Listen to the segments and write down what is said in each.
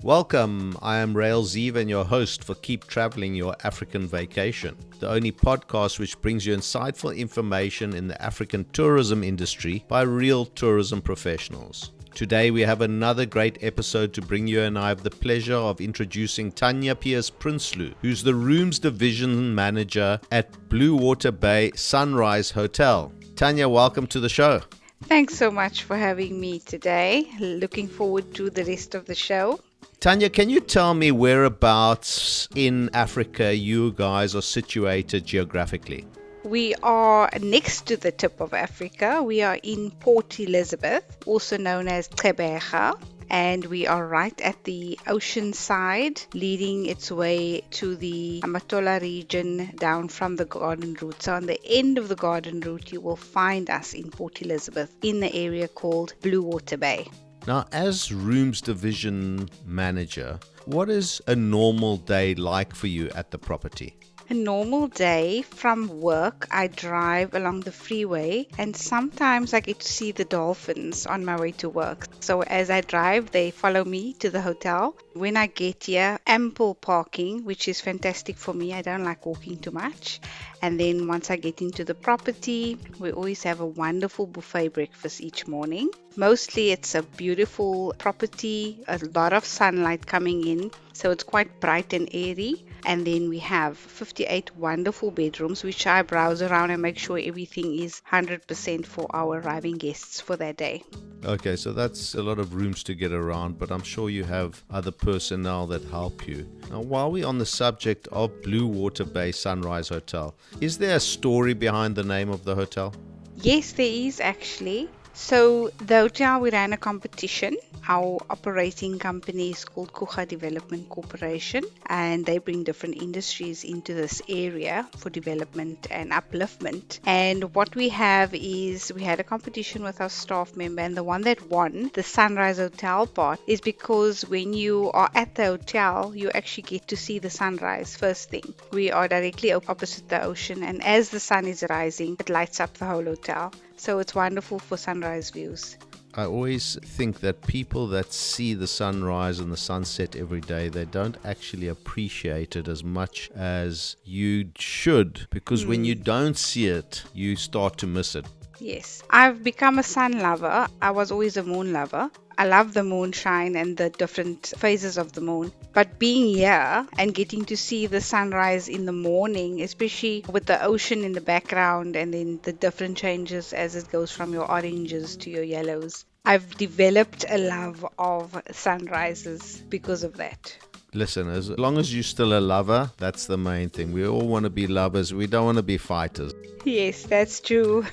Welcome, I am 𝐸𝐬𝐸 and your host for Keep Traveling Your African Vacation, the only podcast which brings you insightful information in the African tourism industry by real tourism professionals. Today we have another great episode to bring you, and I have the pleasure of introducing Tanya Pierce-Prinsloo, who's the Rooms Division Manager at Bluewater Bay Sunrise Hotel. Tanya, welcome to the show. Thanks so much for having me today. Looking forward to the rest of the show. Tanya, can you tell me whereabouts in Africa you guys are situated geographically? We are next to the tip of Africa. We are in Port Elizabeth, also known as Gqeberha, and we are right at the ocean side, leading its way to the Matola region down from the Garden Route. So on the end of the Garden Route, you will find us in Port Elizabeth in the area called Bluewater Bay. Now, as Rooms Division Manager, what is a normal day like for you at the property? A normal day from work, I drive along the freeway and sometimes I get to see the dolphins on my way to work. So as I drive, they follow me to the hotel. When I get here, ample parking, which is fantastic for me. I don't like walking too much. And then once I get into the property, we always have a wonderful buffet breakfast each morning. Mostly it's a beautiful property, a lot of sunlight coming in, so it's quite bright and airy. And then we have 58 wonderful bedrooms, which I browse around and make sure everything is 100% for our arriving guests for that day. Okay, so that's a lot of rooms to get around, but I'm sure you have other personnel that help you. Now, while we're on the subject of Bluewater Bay Sunrise Hotel, is there a story behind the name of the hotel? Yes, there is actually. So the hotel, we ran a competition. Our operating company is called Gqeberha Development Corporation, and they bring different industries into this area for development and upliftment. And what we have is we had a competition with our staff member, and the one that won the Sunrise Hotel part is because when you are at the hotel, you actually get to see the sunrise first thing. We are directly opposite the ocean, and as the sun is rising, it lights up the whole hotel. So it's wonderful for sunrise views. I always think that people that see the sunrise and the sunset every day, they don't actually appreciate it as much as you should, because when you don't see it, you start to miss it. Yes, I've become a sun lover. I was always a moon lover. I love the moonshine and the different phases of the moon. But being here and getting to see the sunrise in the morning, especially with the ocean in the background and then the different changes as it goes from your oranges to your yellows, I've developed a love of sunrises because of that. Listen, as long as you're still a lover, that's the main thing. We all want to be lovers. We don't want to be fighters. Yes, that's true.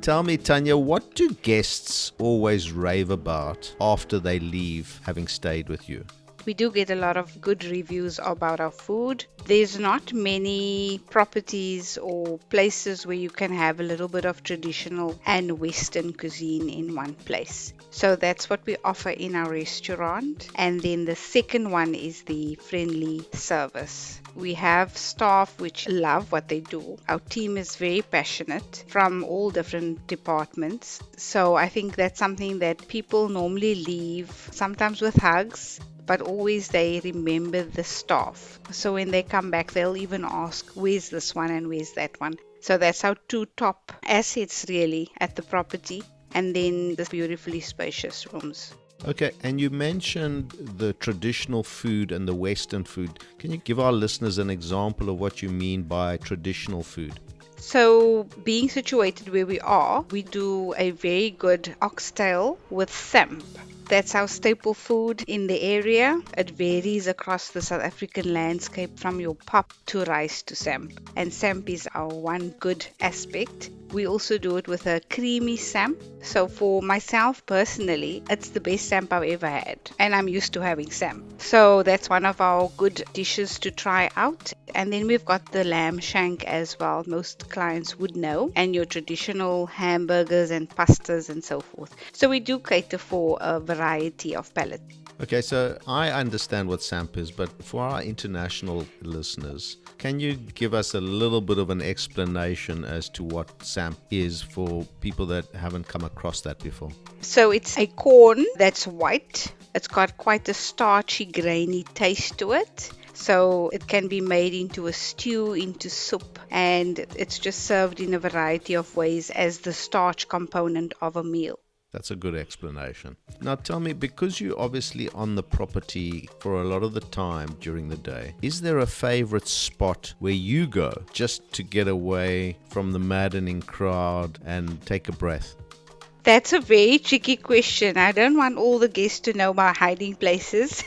Tell me, Tanya, what do guests always rave about after they leave having stayed with you? We do get a lot of good reviews about our food. There's not many properties or places where you can have a little bit of traditional and Western cuisine in one place. So that's what we offer in our restaurant. And then the second one is the friendly service. We have staff which love what they do. Our team is very passionate from all different departments. So I think that's something that people normally leave, sometimes with hugs, but always they remember the staff. So when they come back, they'll even ask, where's this one and where's that one? So that's our two top assets really at the property. And then the beautifully spacious rooms. Okay, and you mentioned the traditional food and the Western food. Can you give our listeners an example of what you mean by traditional food? So being situated where we are, we do a very good oxtail with samp. That's our staple food in the area. It varies across the South African landscape from your pap to rice to samp. And samp is our one good aspect. We also do it with a creamy samp. So for myself personally, it's the best samp I've ever had. And I'm used to having samp. So that's one of our good dishes to try out. And then we've got the lamb shank as well. Most clients would know. And your traditional hamburgers and pastas and so forth. So we do cater for a variety of palates. Okay, so I understand what SAMP is, but for our international listeners, can you give us a little bit of an explanation as to what SAMP is for people that haven't come across that before? So it's a corn that's white. It's got quite a starchy, grainy taste to it. So it can be made into a stew, into soup, and it's just served in a variety of ways as the starch component of a meal. That's a good explanation. Now tell me, because you're obviously on the property for a lot of the time during the day, is there a favorite spot where you go just to get away from the maddening crowd and take a breath? That's a very tricky question. I don't want all the guests to know my hiding places.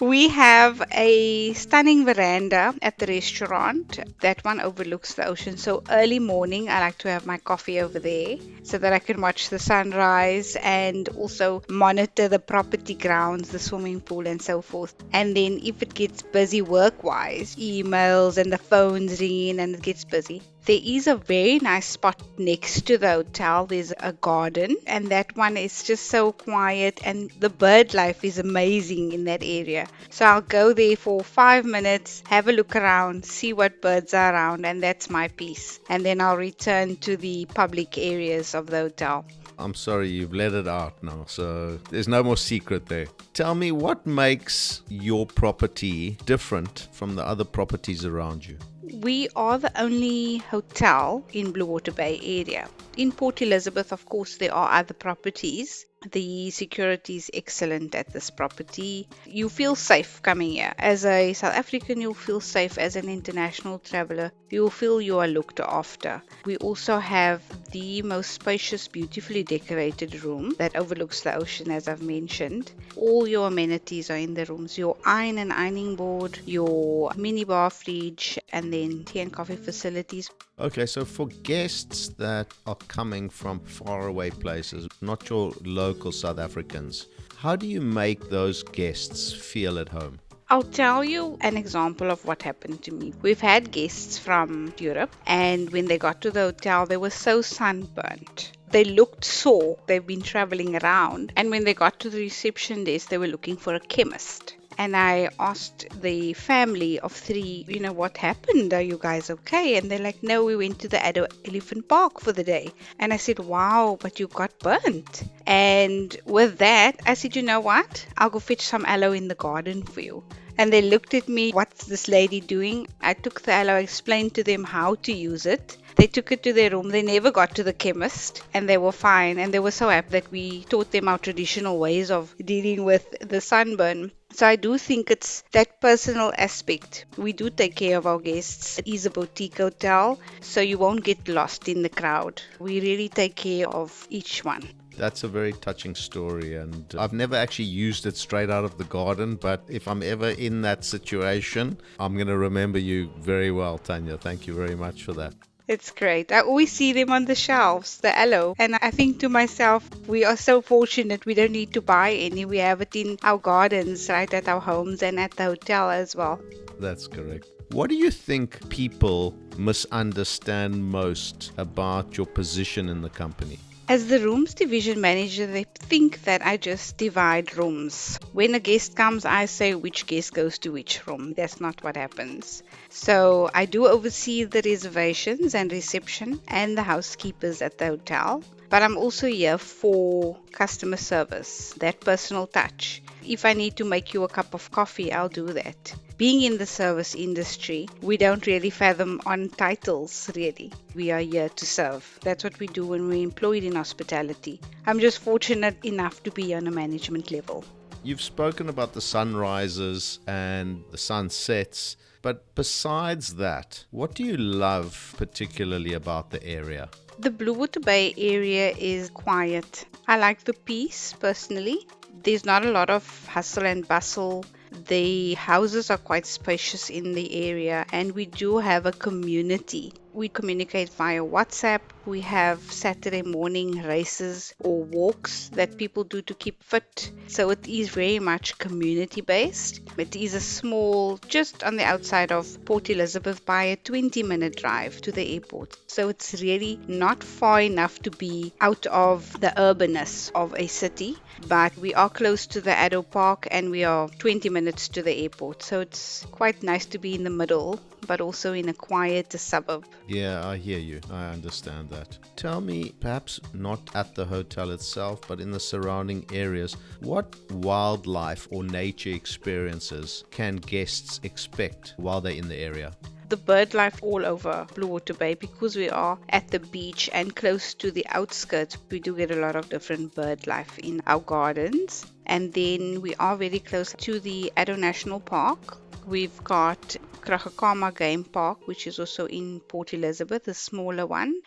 We have a stunning veranda at the restaurant. That one overlooks the ocean. So early morning, I like to have my coffee over there so that I can watch the sunrise and also monitor the property grounds, the swimming pool, and so forth. And then if it gets busy work-wise, emails and the phones ring in and it gets busy, there is a very nice spot next to the hotel. There's a garden, and that one is just so quiet, and the bird life is amazing in that area. So I'll go there for 5 minutes, have a look around, see what birds are around, and that's my piece. And then I'll return to the public areas of the hotel. I'm sorry, you've let it out now, so there's no more secret there. Tell me, what makes your property different from the other properties around you? We are the only hotel in Bluewater Bay area. In Port Elizabeth, of course, there are other properties. The security is excellent at this property. You feel safe coming here. As a South African, you'll feel safe. As an international traveler, you'll feel you are looked after. We also have the most spacious, beautifully decorated room that overlooks the ocean, as I've mentioned. All your amenities are in the rooms. Your iron and ironing board, your minibar fridge, and then tea and coffee facilities. Okay, so for guests that are coming from faraway places, not your local South Africans, how do you make those guests feel at home? I'll tell you an example of what happened to me. We've had guests from Europe, and when they got to the hotel, they were so sunburnt. They looked sore. They've been traveling around. And when they got to the reception desk, they were looking for a chemist. And I asked the family of three, what happened? Are you guys okay? And they're like, no, we went to the Addo Elephant Park for the day. And I said, wow, but you got burnt. And with that, I said, you know what? I'll go fetch some aloe in the garden for you. And they looked at me, what's this lady doing? I took the aloe, explained to them how to use it. They took it to their room. They never got to the chemist, and they were fine. And they were so happy that we taught them our traditional ways of dealing with the sunburn. So I do think it's that personal aspect. We do take care of our guests. It is a boutique hotel, so you won't get lost in the crowd. We really take care of each one. That's a very touching story, and I've never actually used it straight out of the garden, but if I'm ever in that situation, I'm going to remember you very well, Tanya. Thank you very much for that. It's great. I always see them on the shelves, the aloe, and I think to myself, we are so fortunate we don't need to buy any. We have it in our gardens, right at our homes and at the hotel as well. That's correct. What do you think people misunderstand most about your position in the company? As the rooms division manager, they think that I just divide rooms. When a guest comes, I say which guest goes to which room. That's not what happens. So I do oversee the reservations and reception and the housekeepers at the hotel. But I'm also here for customer service, that personal touch. If I need to make you a cup of coffee, I'll do that. Being in the service industry, we don't really fathom on titles, really. We are here to serve. That's what we do when we're employed in hospitality. I'm just fortunate enough to be on a management level. You've spoken about the sunrises and the sunsets, but besides that, what do you love particularly about the area? The Bluewater Bay area is quiet. I like the peace personally. There's not a lot of hustle and bustle. The houses are quite spacious in the area, and we do have a community. We communicate via WhatsApp, We have Saturday morning races or walks that people do to keep fit. So it is very much community based. It is a small, just on the outside of Port Elizabeth by a 20-minute drive to the airport. So it's really not far enough to be out of the urbanness of a city, but we are close to the Addo Park and we are 20 minutes to the airport. So it's quite nice to be in the middle, but also in a quieter suburb. Yeah, I hear you. I understand that. Tell me, perhaps not at the hotel itself, but in the surrounding areas, what wildlife or nature experiences can guests expect while they're in the area? The bird life all over Bluewater Bay, because we are at the beach and close to the outskirts, we do get a lot of different bird life in our gardens. And then we are very close to the Addo National Park. We've got 𝐸𝐸𝐿𝐸 Game Park, which is also in Port Elizabeth, a smaller one.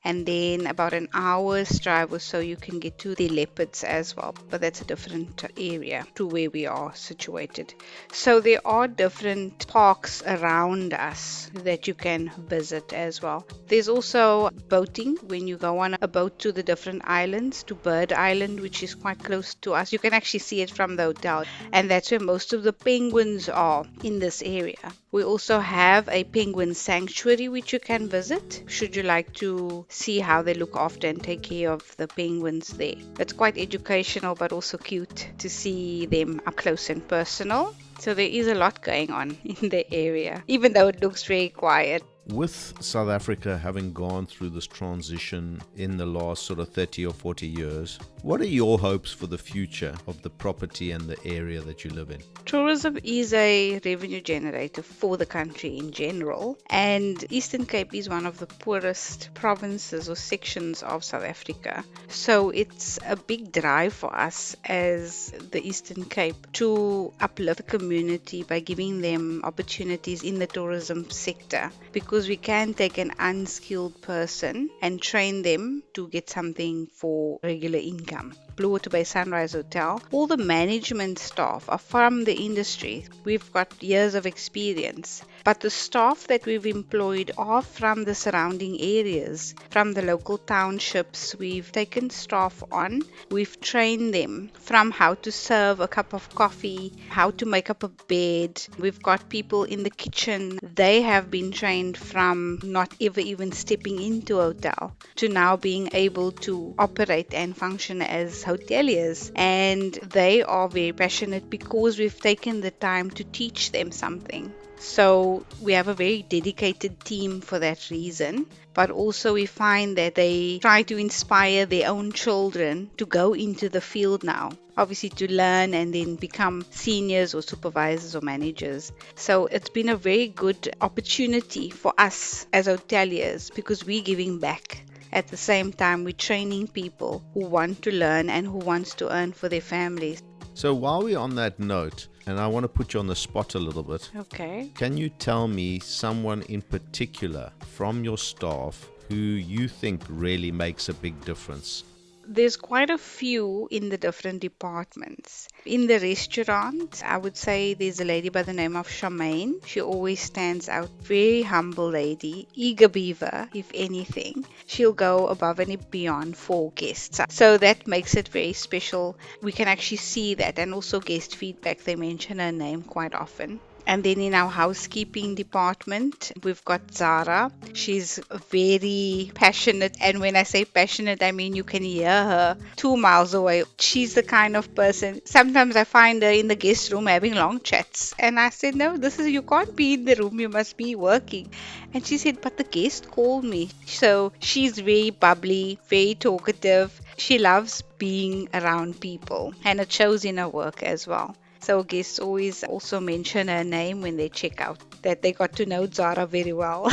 And then about an hour's drive or so you can get to the leopards as well, but that's a different area to where we are situated. So there are different parks around us that you can visit as well. There's also boating when you go on a boat to the different islands, to Bird Island, which is quite close to us. You can actually see it from the hotel, and that's where most of the penguins are in this area. We also have a penguin sanctuary which you can visit should you like to see how they look after and take care of the penguins there. It's quite educational but also cute to see them up close and personal. So there is a lot going on in the area, even though it looks very quiet. With South Africa having gone through this transition in the last sort of 30 or 40 years, what are your hopes for the future of the property and the area that you live in? Tourism is a revenue generator for the country in general, and Eastern Cape is one of the poorest provinces or sections of South Africa. So it's a big drive for us as the Eastern Cape to uplift the community by giving them opportunities in the tourism sector, because we can take an unskilled person and train them to get something for regular income. Bluewater Bay Sunrise Hotel, all the management staff are from the industry. We've got years of experience, but the staff that we've employed are from the surrounding areas, from the local townships. We've taken staff on, we've trained them from how to serve a cup of coffee, how to make up a bed. We've got people in the kitchen. They have been trained from not ever even stepping into a hotel to now being able to operate and function as hoteliers, and they are very passionate because we've taken the time to teach them something. So we have a very dedicated team for that reason, but also we find that they try to inspire their own children to go into the field now, obviously to learn and then become seniors or supervisors or managers. So it's been a very good opportunity for us as hoteliers because we're giving back. At the same time, we're training people who want to learn and who wants to earn for their families. So while we're on that note, and I want to put you on the spot a little bit, Okay. can you tell me someone in particular from your staff who you think really makes a big difference? There's quite a few in the different departments. In the restaurant, I would say there's a lady by the name of Charmaine. She always stands out. Very humble lady, eager beaver, if anything. She'll go above and beyond for guests. So that makes it very special. We can actually see that, and also guest feedback. They mention her name quite often. And then in our housekeeping department, we've got Zara. She's very passionate. And when I say passionate, I mean you can hear her 2 miles away. She's the kind of person, sometimes I find her in the guest room having long chats. And I said, no, you can't be in the room, you must be working. And she said, but the guest called me. So she's very bubbly, very talkative. She loves being around people, and it shows in her work as well. So guests always also mention her name when they check out, that they got to know Zara very well.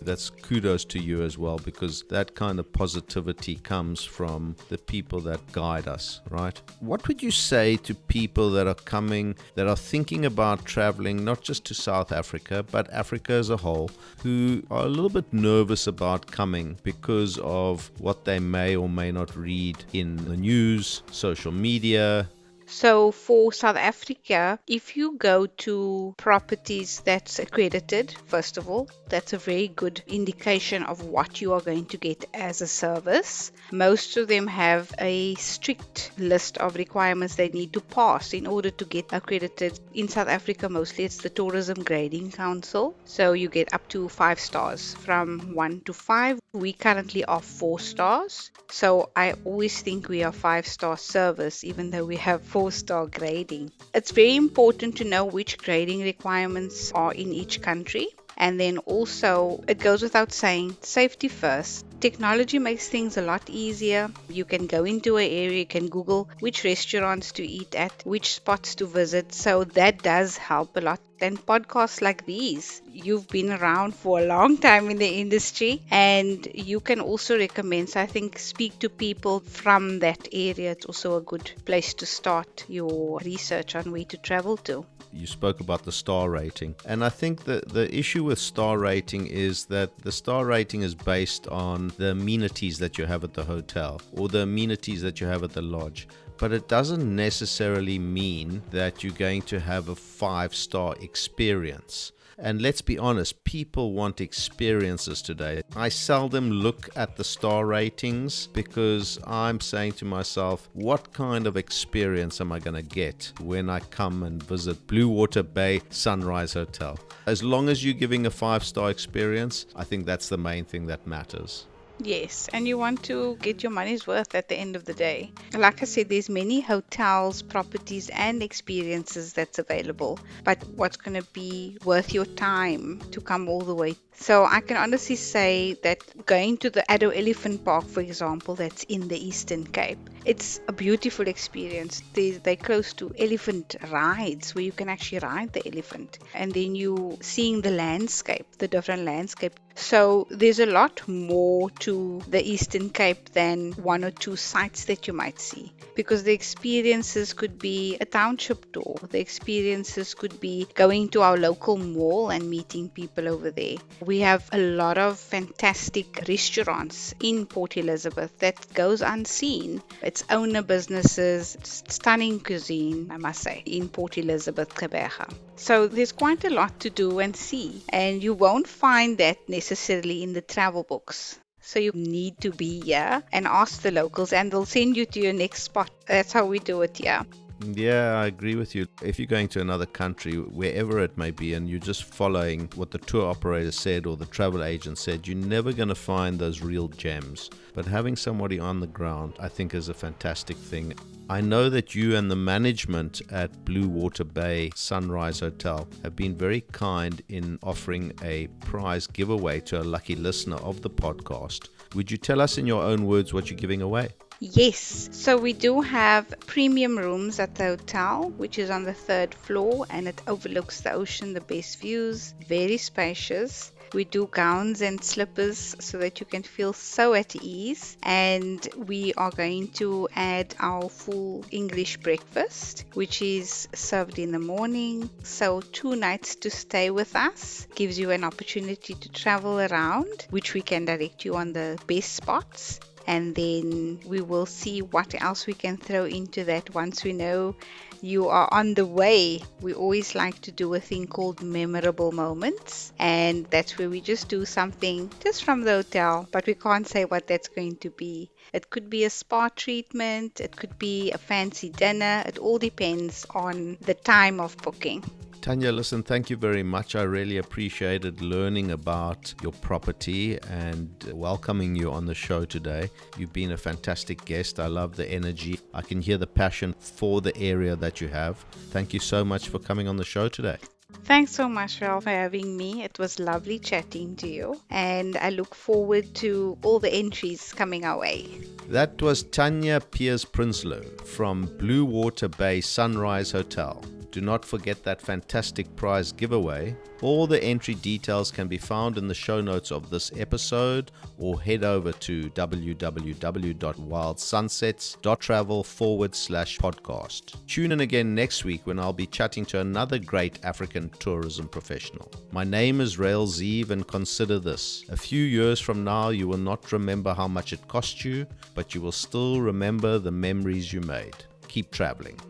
That's kudos to you as well, because that kind of positivity comes from the people that guide us, right? What would you say to people that are coming, that are thinking about traveling, not just to South Africa, but Africa as a whole, who are a little bit nervous about coming because of what they may or may not read in the news, social media, So for South Africa, if you go to properties that's accredited, first of all, that's a very good indication of what you are going to get as a service. Most of them have a strict list of requirements they need to pass in order to get accredited. In South Africa, mostly it's the Tourism Grading Council. So you get up to 5 stars from 1 to 5. We currently are 4 stars. So I always think we are 5-star service, even though we have 4-star grading. It's very important to know which grading requirements are in each country. And then also, it goes without saying, safety first. Technology makes things a lot easier. You can go into an area, you can Google which restaurants to eat at, which spots to visit. So that does help a lot. And podcasts like these, you've been around for a long time in the industry, and you can also recommend. So I think speak to people from that area. It's also a good place to start your research on where to travel to. You spoke about the star rating. And I think that the issue with star rating is that the star rating is based on the amenities that you have at the hotel or the amenities that you have at the lodge. But it doesn't necessarily mean that you're going to have a 5-star experience. And let's be honest, people want experiences today. I seldom look at the star ratings because I'm saying to myself, what kind of experience am I going to get when I come and visit Bluewater Bay Sunrise Hotel? As long as you're giving a 5-star experience, I think that's the main thing that matters. Yes, and you want to get your money's worth at the end of the day. Like I said, there's many hotels, properties, and experiences that's available. But what's going to be worth your time to come all the way? So I can honestly say that going to the Addo Elephant Park, for example, that's in the Eastern Cape, it's a beautiful experience. They're close to elephant rides where you can actually ride the elephant. And then you seeing the landscape, the different landscape. So there's a lot more to the Eastern Cape than 1 or 2 sites that you might see, because the experiences could be a township tour. The experiences could be going to our local mall and meeting people over there. We have a lot of fantastic restaurants in Port Elizabeth that goes unseen. It's owner businesses, stunning cuisine, I must say, in Port Elizabeth, Gqeberha. So there's quite a lot to do and see, and you won't find that necessarily in the travel books. So you need to be here and ask the locals, and they'll send you to your next spot. That's how we do it here. Yeah, I agree with you. If you're going to another country, wherever it may be, and you're just following what the tour operator said or the travel agent said, you're never going to find those real gems. But having somebody on the ground, I think, is a fantastic thing. I know that you and the management at Bluewater Bay Sunrise Hotel have been very kind in offering a prize giveaway to a lucky listener of the podcast. Would you tell us in your own words what you're giving away? Yes, so we do have premium rooms at the hotel, which is on the 3rd floor, and it overlooks the ocean, the best views, very spacious. We do gowns and slippers so that you can feel so at ease, and we are going to add our full English breakfast, which is served in the morning. So 2 nights to stay with us gives you an opportunity to travel around, which we can direct you on the best spots. And then we will see what else we can throw into that once we know you are on the way. We always like to do a thing called memorable moments, and that's where we just do something just from the hotel, but we can't say what that's going to be. It could be a spa treatment, it could be a fancy dinner. It all depends on the time of booking. Tanya, listen, thank you very much. I really appreciated learning about your property and welcoming you on the show today. You've been a fantastic guest. I love the energy. I can hear the passion for the area that you have. Thank you so much for coming on the show today. Thanks so much, Ralph, for having me. It was lovely chatting to you, and I look forward to all the entries coming our way. That was Tanya Piers-Prinsloo from Bluewater Bay Sunrise Hotel. Do not forget that fantastic prize giveaway. All the entry details can be found in the show notes of this episode, or head over to www.wildsunsets.travel/podcast. Tune in again next week when I'll be chatting to another great African tourism professional. My name is 𝐸𝐸𝐸, and consider this. A few years from now, you will not remember how much it cost you, but you will still remember the memories you made. Keep traveling.